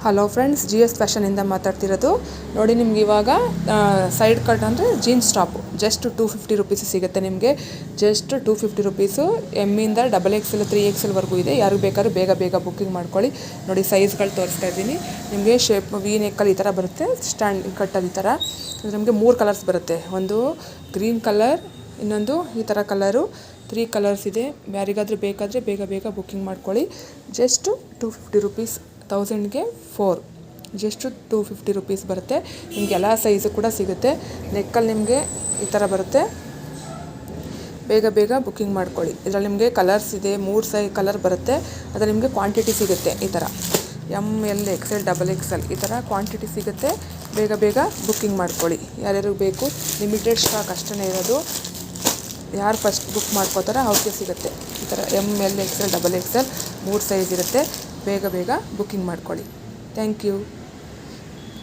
Hello friends, G S ಫ್ಯಾಷನಿಂದ ಮಾತಾಡ್ತಿರೋದು. ನೋಡಿ, ನಿಮ್ಗೆ ಇವಾಗ ಸೈಡ್ ಕಟ್ ಅಂದರೆ ಜೀನ್ಸ್ ಟಾಪು ಜಸ್ಟ್ 250 ರುಪೀಸ್ ಸಿಗುತ್ತೆ. ನಿಮಗೆ ಜಸ್ಟ್ 250 ರುಪೀಸು. ಎಮ್ಮಿಂದ XXL 3XL ಇದೆ. ಯಾರಿಗೆ ಬೇಕಾದ್ರೂ ಬೇಗ ಬೇಗ ಬುಕ್ಕಿಂಗ್ ಮಾಡ್ಕೊಳ್ಳಿ. ನೋಡಿ, ಸೈಜ್ಗಳು ತೋರಿಸ್ತಾ ಇದ್ದೀನಿ ನಿಮಗೆ. ಶೇಪ್ ವಿ ನೆಕ್ಕಲ್ಲಿ ಈ ಥರ ಬರುತ್ತೆ, ಸ್ಟ್ಯಾಂಡ್ ಕಟ್ಟಲ್ಲಿ ಈ ಥರ. ನಮಗೆ 3 ಕಲರ್ಸ್ ಬರುತ್ತೆ. ಒಂದು ಗ್ರೀನ್ ಕಲರ್, ಇನ್ನೊಂದು ಈ ಥರ ಕಲರು. 3 ಕಲರ್ಸ್ ಇದೆ. ಯಾರಿಗಾದರೂ ಬೇಕಾದರೆ ಬೇಗ ಬೇಗ ಬುಕ್ಕಿಂಗ್ ಮಾಡ್ಕೊಳ್ಳಿ. Just 250 rupees. 1000ಗೆ 4, ಜಸ್ಟ್ 250 ರುಪೀಸ್ ಬರುತ್ತೆ. ನಿಮ್ಗೆ ಎಲ್ಲ ಸೈಜು ಕೂಡ ಸಿಗುತ್ತೆ. ನೆಕ್ಕಲ್ಲಿ ನಿಮಗೆ ಈ ಥರ ಬರುತ್ತೆ. ಬೇಗ ಬೇಗ ಬುಕ್ಕಿಂಗ್ ಮಾಡ್ಕೊಳ್ಳಿ. ಇದರಲ್ಲಿ ನಿಮಗೆ ಕಲರ್ಸ್ ಇದೆ, 3 ಕಲರ್ ಬರುತ್ತೆ. ಅದರಲ್ಲಿ ನಿಮಗೆ ಕ್ವಾಂಟಿಟಿ ಸಿಗುತ್ತೆ ಈ ಥರ. ML XL XXL ಈ ಥರ ಕ್ವಾಂಟಿಟಿ ಸಿಗುತ್ತೆ. ಬೇಗ ಬೇಗ ಬುಕ್ಕಿಂಗ್ ಮಾಡ್ಕೊಳ್ಳಿ. ಯಾರ್ಯಾರಿಗೆ ಬೇಕು, ಲಿಮಿಟೆಡ್ ಸ್ಟಾಕ್ ಅಷ್ಟೇ ಇರೋದು. ಯಾರು ಫಸ್ಟ್ ಬುಕ್ ಮಾಡ್ಕೋತಾರೋ ಅವ್ರಿಗೆ ಸಿಗುತ್ತೆ ಈ ಥರ. ML XL XXL 3 ಸೈಜ್ ಇರುತ್ತೆ. ಬೇಗ ಬೇಗ ಬುಕ್ಕಿಂಗ್ ಮಾಡ್ಕೊಳ್ಳಿ. Thank you.